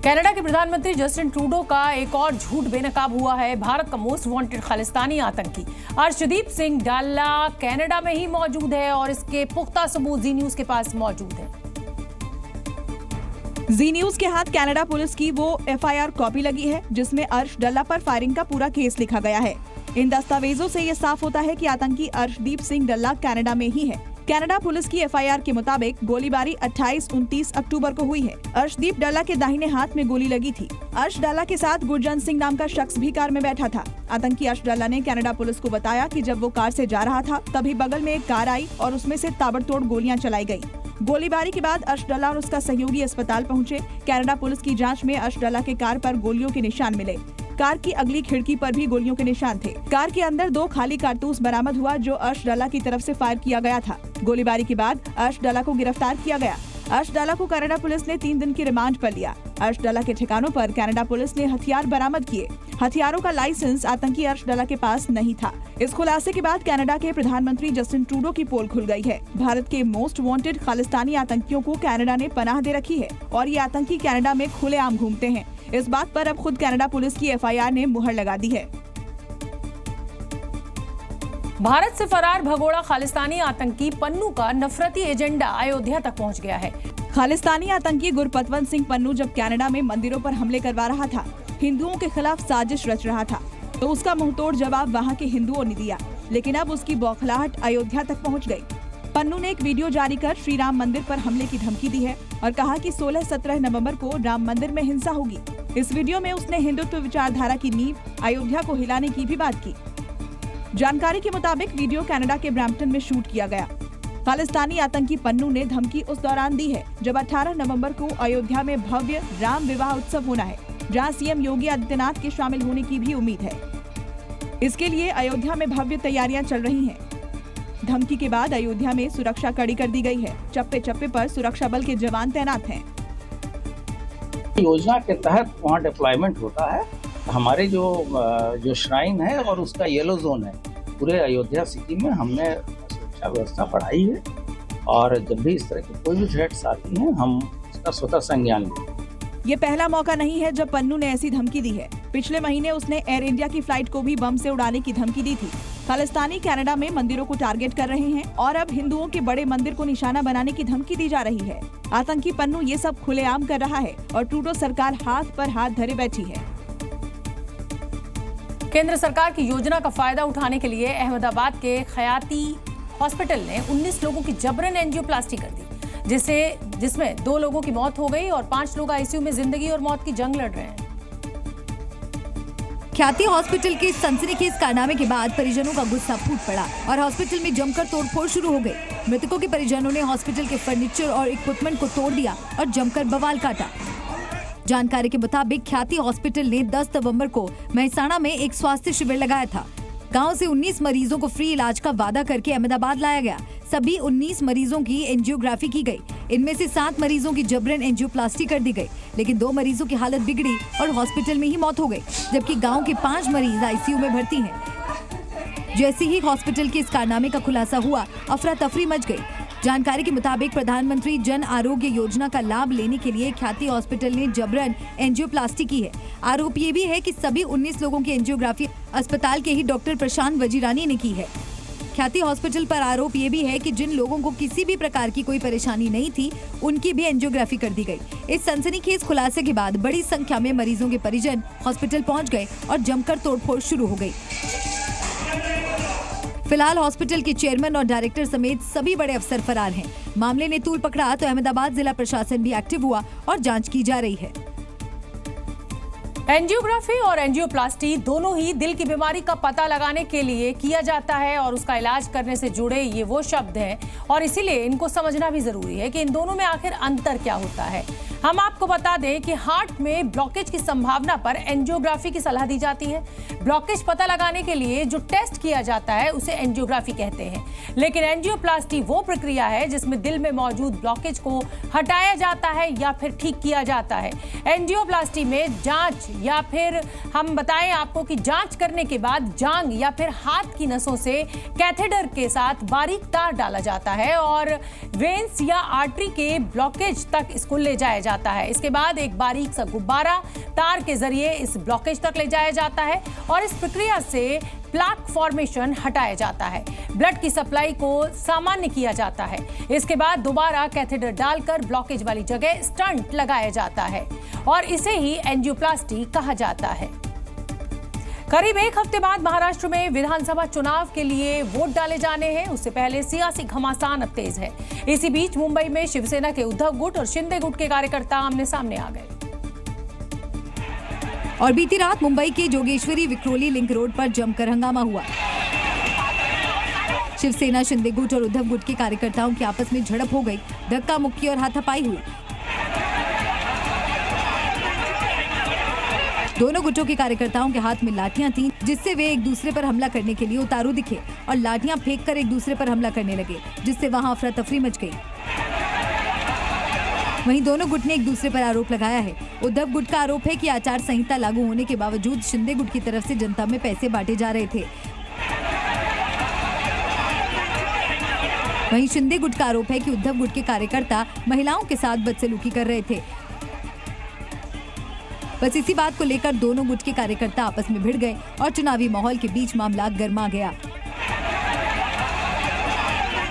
Canada के प्रधानमंत्री Justin Trudeau का एक और झूठ बेनकाब हुआ है। भारत का मोस्ट वांटेड खालिस्तानी आतंकी अर्शदीप सिंह डाल्ला कनाडा में ही मौजूद है और इसके पुख्ता सबूत जी न्यूज के पास मौजूद है। जी न्यूज के हाथ कनाडा पुलिस की वो एफआईआर कॉपी लगी है जिसमें अर्श डल्ला पर फायरिंग का पूरा केस लिखा गया है। इन दस्तावेजों से ये साफ होता है कि आतंकी अर्शदीप सिंह डल्ला कनाडा में ही है। कनाडा पुलिस की एफआईआर के मुताबिक गोलीबारी 28-29 अक्टूबर को हुई है। अर्शदीप डल्ला के दाहिने हाथ में गोली लगी थी। अर्श डल्ला के साथ गुरजंत सिंह नाम का शख्स भी कार में बैठा था। आतंकी अर्श डल्ला ने कनाडा पुलिस को बताया कि जब वो कार से जा रहा था तभी बगल में एक कार आई और उसमें से ताबड़तोड़ गोलियां चलाई गयी। गोलीबारी के बाद अर्श डल्ला और उसका सहयोगी अस्पताल पहुंचे। कनाडा पुलिस की जांच में अर्श डल्ला के कार पर गोलियों के निशान मिले। कार की अगली खिड़की पर भी गोलियों के निशान थे। कार के अंदर 2 खाली कारतूस बरामद हुआ जो अर्श डल्ला की तरफ से फायर किया गया था। गोलीबारी के बाद अर्श डल्ला को गिरफ्तार किया गया। अर्श डल्ला को कनाडा पुलिस ने 3 दिन की रिमांड पर लिया। अर्श डल्ला के ठिकानों पर कनाडा पुलिस ने हथियार बरामद किए। हथियारों का लाइसेंस आतंकी अर्श डल्ला के पास नहीं था। इस खुलासे के बाद कनाडा के प्रधानमंत्री जस्टिन ट्रूडो की पोल खुल गई है। भारत के मोस्ट वांटेड खालिस्तानी आतंकियों को कनाडा ने पनाह दे रखी है और ये आतंकी कनाडा में खुलेआम घूमते हैं। इस बात पर अब खुद कनाडा पुलिस की एफआईआर ने मुहर लगा दी है। भारत से फरार भगोड़ा खालिस्तानी आतंकी पन्नू का नफरती एजेंडा अयोध्या तक पहुंच गया है। खालिस्तानी आतंकी गुरपतवंत सिंह पन्नू जब कनाडा में मंदिरों पर हमले करवा रहा था, हिंदुओं के खिलाफ साजिश रच रहा था, तो उसका मुंहतोड़ जवाब वहां के हिंदुओं ने दिया। लेकिन अब उसकी बौखलाहट अयोध्या तक पहुंच गई। पन्नू ने एक वीडियो जारी कर श्री राम मंदिर पर हमले की धमकी दी है और कहा कि 16-17 नवंबर को राम मंदिर में हिंसा होगी। इस वीडियो में उसने हिंदुत्व विचारधारा की नींव अयोध्या को हिलाने की भी बात की। जानकारी के मुताबिक वीडियो कनाडा के ब्रैम्पटन में शूट किया गया। खालिस्तानी आतंकी पन्नू ने धमकी उस दौरान दी है जब 18 नवंबर को अयोध्या में भव्य राम विवाह उत्सव होना है, जहां सीएम योगी आदित्यनाथ के शामिल होने की भी उम्मीद है। इसके लिए अयोध्या में भव्य तैयारियां चल रही हैं। धमकी के बाद अयोध्या में सुरक्षा कड़ी कर दी गई है। चप्पे चप्पे पर सुरक्षा बल के जवान तैनात हैं। योजना के तहत वहाँ डिप्लॉयमेंट होता है। हमारे जो श्राइन है और उसका येलो जोन है, पूरे अयोध्या सिटी में हमने सुरक्षा व्यवस्था बढ़ाई है और जब भी इस तरह के कोई भी थ्रेट्स आती हैं हम उसका स्वतः संज्ञान लेते हैं। ये पहला मौका नहीं है जब पन्नू ने ऐसी धमकी दी है। पिछले महीने उसने एयर इंडिया की फ्लाइट को भी बम से उड़ाने की धमकी दी थी। खालिस्तानी कनाडा में मंदिरों को टारगेट कर रहे हैं और अब हिंदुओं के बड़े मंदिर को निशाना बनाने की धमकी दी जा रही है। आतंकी पन्नू ये सब खुलेआम कर रहा है और ट्रूडो सरकार हाथ पर हाथ धरे बैठी है। केंद्र सरकार की योजना का फायदा उठाने के लिए अहमदाबाद के खयाती हॉस्पिटल ने 19 लोगों की जबरन एंजियोप्लास्टी कर दी, जिसमें 2 लोगों की मौत हो गई और 5 लोग आईसीयू में जिंदगी और मौत की जंग लड़ रहे हैं। ख्याति हॉस्पिटल के सनसनीखेज कारनामे के बाद परिजनों का गुस्सा फूट पड़ा और हॉस्पिटल में जमकर तोड़फोड़ शुरू हो गई। मृतकों के परिजनों ने हॉस्पिटल के फर्नीचर और इक्विपमेंट को तोड़ दिया और जमकर बवाल काटा। जानकारी के मुताबिक ख्याति हॉस्पिटल ने 10 नवंबर को मेहसाणा में एक स्वास्थ्य शिविर लगाया था। गांव से 19 मरीजों को फ्री इलाज का वादा करके अहमदाबाद लाया गया। सभी 19 मरीजों की एंजियोग्राफी की गई। इनमें से 7 मरीजों की जबरन एंजियोप्लास्टी कर दी गई, लेकिन 2 मरीजों की हालत बिगड़ी और हॉस्पिटल में ही मौत हो गई, जबकि गांव के 5 मरीज आईसीयू में भर्ती हैं। जैसे ही हॉस्पिटल के इस कारनामे का खुलासा हुआ, अफरा तफरी मच गई। जानकारी के मुताबिक प्रधानमंत्री जन आरोग्य योजना का लाभ लेने के लिए ख्याति हॉस्पिटल ने जबरन एंजियोप्लास्टी की है। आरोप ये भी है कि सभी 19 लोगों की एंजियोग्राफी अस्पताल के ही डॉक्टर प्रशांत वजीरानी ने की है। ख्याति हॉस्पिटल पर आरोप ये भी है कि जिन लोगों को किसी भी प्रकार की कोई परेशानी नहीं थी, उनकी भी एंजियोग्राफी कर दी गई। इस सनसनीखेज खुलासे के बाद बड़ी संख्या में मरीजों के परिजन हॉस्पिटल पहुंच गए और जमकर तोड़फोड़ शुरू हो गई। फिलहाल हॉस्पिटल के चेयरमैन और डायरेक्टर समेत सभी बड़े अफसर फरार हैं। मामले ने तूल पकड़ा तो अहमदाबाद जिला प्रशासन भी एक्टिव हुआ और जांच की जा रही है। एंजियोग्राफी और एंजियोप्लास्टी दोनों ही दिल की बीमारी का पता लगाने के लिए किया जाता है और उसका इलाज करने से जुड़े ये वो शब्द हैं और इसीलिए इनको समझना भी जरूरी है कि इन दोनों में आखिर अंतर क्या होता है। हम आपको बता दें कि हार्ट में ब्लॉकेज की संभावना पर एंजियोग्राफी की सलाह दी जाती है। ब्लॉकेज पता लगाने के लिए जो टेस्ट किया जाता है उसे एंजियोग्राफी कहते हैं, लेकिन एंजियोप्लास्टी वो प्रक्रिया है जिसमें दिल में मौजूद ब्लॉकेज को हटाया जाता है या फिर ठीक किया जाता है। एंजियोप्लास्टी में जांच या फिर हम बताएं आपको कि जांच करने के बाद जांग या फिर हाथ की नसों से कैथेटर के साथ बारीक तार डाला जाता है और वेन्स या आर्टरी के ब्लॉकेज तक इसको ले जाया जाता है। जाता है। इसके बाद एक बारीक सा गुब्बारा तार के जरिए इस ब्लॉकेज तक ले जाया जाता है और इस प्रक्रिया से प्लाक फॉर्मेशन हटाया जाता है। ब्लड की सप्लाई को सामान्य किया जाता है। इसके बाद दोबारा कैथेटर डालकर ब्लॉकेज वाली जगह स्टंट लगाया जाता है और इसे ही एंजियोप्लास्टी कहा जाता है। करीब एक हफ्ते बाद महाराष्ट्र में विधानसभा चुनाव के लिए वोट डाले जाने हैं। उससे पहले सियासी घमासान अब तेज है। इसी बीच मुंबई में शिवसेना के उद्धव गुट और शिंदे गुट के कार्यकर्ता आमने सामने आ गए और बीती रात मुंबई के जोगेश्वरी विक्रोली लिंक रोड पर जमकर हंगामा हुआ। शिवसेना, शिंदे गुट और उद्धव गुट के कार्यकर्ताओं की आपस में झड़प हो गई। धक्का मुक्की और हाथापाई हुई। दोनों गुटों के कार्यकर्ताओं के हाथ में लाठियां थीं, जिससे वे एक दूसरे पर हमला करने के लिए उतारू दिखे और लाठियां फेंककर एक दूसरे पर हमला करने लगे, जिससे वहां अफरा तफरी मच गई। वहीं दोनों गुट ने एक दूसरे पर आरोप लगाया है। उद्धव गुट का आरोप है कि आचार संहिता लागू होने के बावजूद शिंदे गुट की तरफ से जनता में पैसे बांटे जा रहे थे। वहीं शिंदे गुट का आरोप है कि उद्धव गुट के कार्यकर्ता महिलाओं के साथ बदसलूकी कर रहे थे। बस इसी बात को लेकर दोनों गुट के कार्यकर्ता आपस में भिड़ गए और चुनावी माहौल के बीच मामला गर्मा गया।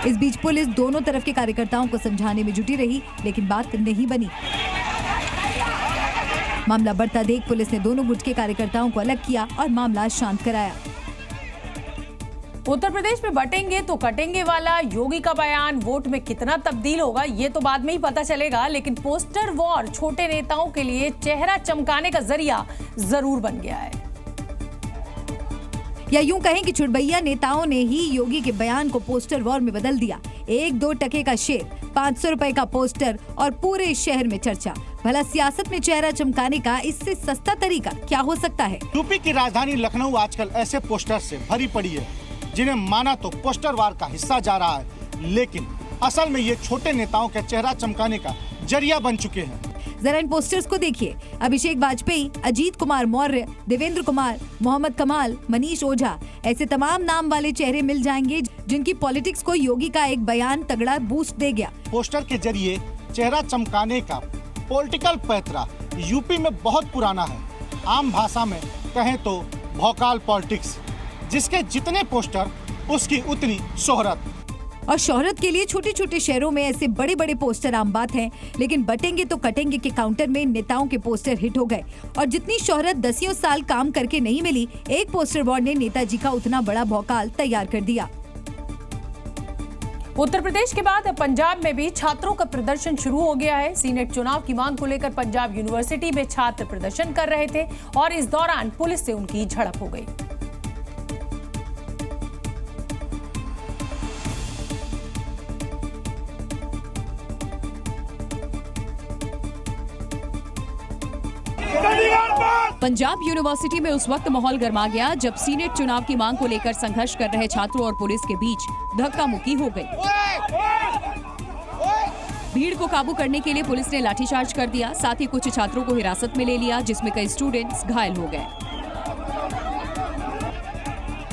इस बीच पुलिस दोनों तरफ के कार्यकर्ताओं को समझाने में जुटी रही, लेकिन बात नहीं बनी। मामला बढ़ता देख पुलिस ने दोनों गुट के कार्यकर्ताओं को अलग किया और मामला शांत कराया। उत्तर प्रदेश में बटेंगे तो कटेंगे वाला योगी का बयान वोट में कितना तब्दील होगा ये तो बाद में ही पता चलेगा, लेकिन पोस्टर वॉर छोटे नेताओं के लिए चेहरा चमकाने का जरिया जरूर बन गया है। या यूं कहें कि चुड़बैया नेताओं ने ही योगी के बयान को पोस्टर वॉर में बदल दिया। 1-2 टके का शेर, 500 रुपए का पोस्टर और पूरे शहर में चर्चा। भला सियासत में चेहरा चमकाने का इससे सस्ता तरीका क्या हो सकता है? यूपी की राजधानी लखनऊ आजकल ऐसे पोस्टर से भरी पड़ी है जिन्हें माना तो पोस्टर वार का हिस्सा जा रहा है, लेकिन असल में ये छोटे नेताओं के चेहरा चमकाने का जरिया बन चुके हैं। जरा इन पोस्टर्स को देखिए। अभिषेक वाजपेयी, अजीत कुमार मौर्य, देवेंद्र कुमार, मोहम्मद कमाल, मनीष ओझा, ऐसे तमाम नाम वाले चेहरे मिल जाएंगे जिनकी पॉलिटिक्स को योगी का एक बयान तगड़ा बूस्ट दे गया। पोस्टर के जरिए चेहरा चमकाने का पॉलिटिकल पैतरा यूपी में बहुत पुराना है। आम भाषा में कहें तो भौकाल पॉलिटिक्स, जिसके जितने पोस्टर उसकी उतनी शोहरत। और शोहरत के लिए छोटे छोटे शहरों में ऐसे बड़े बड़े पोस्टर आम बात हैं, लेकिन बटेंगे तो कटेंगे के काउंटर में नेताओं के पोस्टर हिट हो गए और जितनी शोहरत 10 साल काम करके नहीं मिली, एक पोस्टर बोर्ड ने नेताजी का उतना बड़ा भौकाल तैयार कर दिया। उत्तर प्रदेश के बाद अब पंजाब में भी छात्रों का प्रदर्शन शुरू हो गया है। सीनेट चुनाव की मांग को लेकर पंजाब यूनिवर्सिटी में छात्र प्रदर्शन कर रहे थे और इस दौरान पुलिस से उनकी झड़प हो गई। पंजाब यूनिवर्सिटी में उस वक्त माहौल गर्मा गया जब सीनेट चुनाव की मांग को लेकर संघर्ष कर रहे छात्रों और पुलिस के बीच धक्का मुक्की हो गई। भीड़ को काबू करने के लिए पुलिस ने लाठीचार्ज कर दिया, साथ ही कुछ छात्रों को हिरासत में ले लिया, जिसमें कई स्टूडेंट्स घायल हो गए।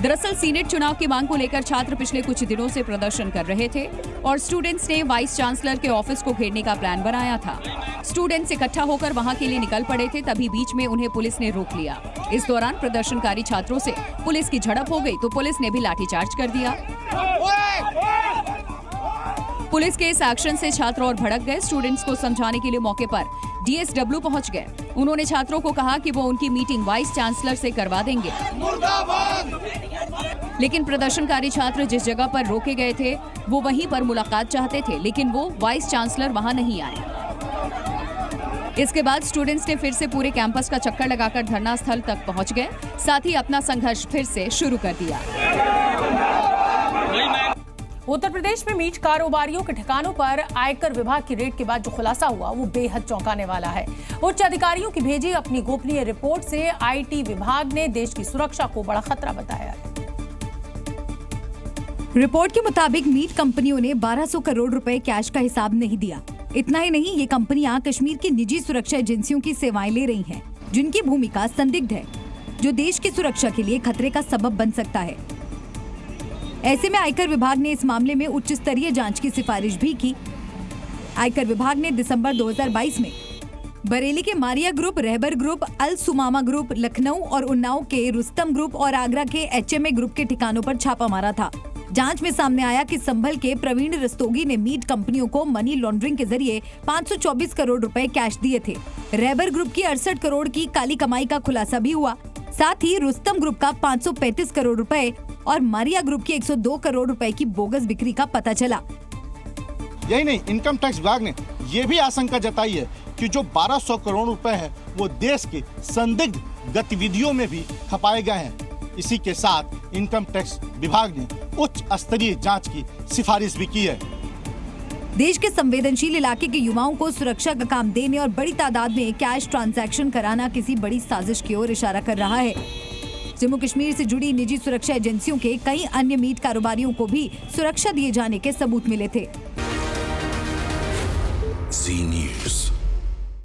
दरअसल सीनेट चुनाव की मांग को लेकर छात्र पिछले कुछ दिनों से प्रदर्शन कर रहे थे और स्टूडेंट्स ने वाइस चांसलर के ऑफिस को घेरने का प्लान बनाया था। स्टूडेंट्स इकट्ठा होकर वहां के लिए निकल पड़े थे, तभी बीच में उन्हें पुलिस ने रोक लिया। इस दौरान प्रदर्शनकारी छात्रों से पुलिस की झड़प हो गई तो पुलिस ने भी लाठीचार्ज कर दिया। पुलिस के इस एक्शन से छात्र और भड़क गए। स्टूडेंट्स को समझाने के लिए मौके पर डीएसडब्ल्यू पहुंच गए। उन्होंने छात्रों को कहा कि वो उनकी मीटिंग वाइस चांसलर से करवा देंगे, लेकिन प्रदर्शनकारी छात्र जिस जगह पर रोके गए थे वो वहीं पर मुलाकात चाहते थे, लेकिन वो वाइस चांसलर वहां नहीं आए। इसके बाद स्टूडेंट्स ने फिर से पूरे कैंपस का चक्कर लगाकर धरना स्थल तक पहुंच गए, साथ ही अपना संघर्ष फिर से शुरू कर दिया। उत्तर प्रदेश में मीट कारोबारियों के ठिकानों पर आयकर विभाग की रेड के बाद जो खुलासा हुआ वो बेहद चौंकाने वाला है। उच्च अधिकारियों की भेजी अपनी गोपनीय रिपोर्ट से आईटी विभाग ने देश की सुरक्षा को बड़ा खतरा बताया है। रिपोर्ट के मुताबिक मीट कंपनियों ने 1200 करोड़ रुपए कैश का हिसाब नहीं दिया। इतना ही नहीं, ये कंपनियां कश्मीर की निजी सुरक्षा एजेंसियों की सेवाएं ले रही हैं, जिनकी भूमिका संदिग्ध है, जो देश की सुरक्षा के लिए खतरे का सबब बन सकता है। ऐसे में आयकर विभाग ने इस मामले में उच्च स्तरीय जांच की सिफारिश भी की। आयकर विभाग ने दिसंबर 2022 में बरेली के मारिया ग्रुप, रहबर ग्रुप, अल सुमामा ग्रुप, लखनऊ और उन्नाव के रुस्तम ग्रुप और आगरा के HMA ग्रुप के ठिकानों पर छापा मारा था। जांच में सामने आया कि संभल के प्रवीण रस्तोगी ने मीट कंपनियों को मनी लॉन्ड्रिंग के जरिए 524 करोड़ रुपए कैश दिए थे। रहबर ग्रुप की 68 करोड़ की काली कमाई का खुलासा भी हुआ। साथ ही रुस्तम ग्रुप का 535 करोड़ रुपए और मारिया ग्रुप की 102 करोड़ रुपए की बोगस बिक्री का पता चला। यही नहीं, इनकम टैक्स विभाग ने ये भी आशंका जताई है कि जो 1200 करोड़ रुपए है वो देश की संदिग्ध गतिविधियों में भी खपाए गए हैं। इसी के साथ इनकम टैक्स विभाग ने उच्च स्तरीय जांच की सिफारिश भी की है। देश के संवेदनशील इलाके के युवाओं को सुरक्षा का काम देने और बड़ी तादाद में कैश ट्रांजैक्शन कराना किसी बड़ी साजिश की ओर इशारा कर रहा है। जम्मू कश्मीर से जुड़ी निजी सुरक्षा एजेंसियों के कई अन्य मीट कारोबारियों को भी सुरक्षा दिए जाने के सबूत मिले थे। Zee News।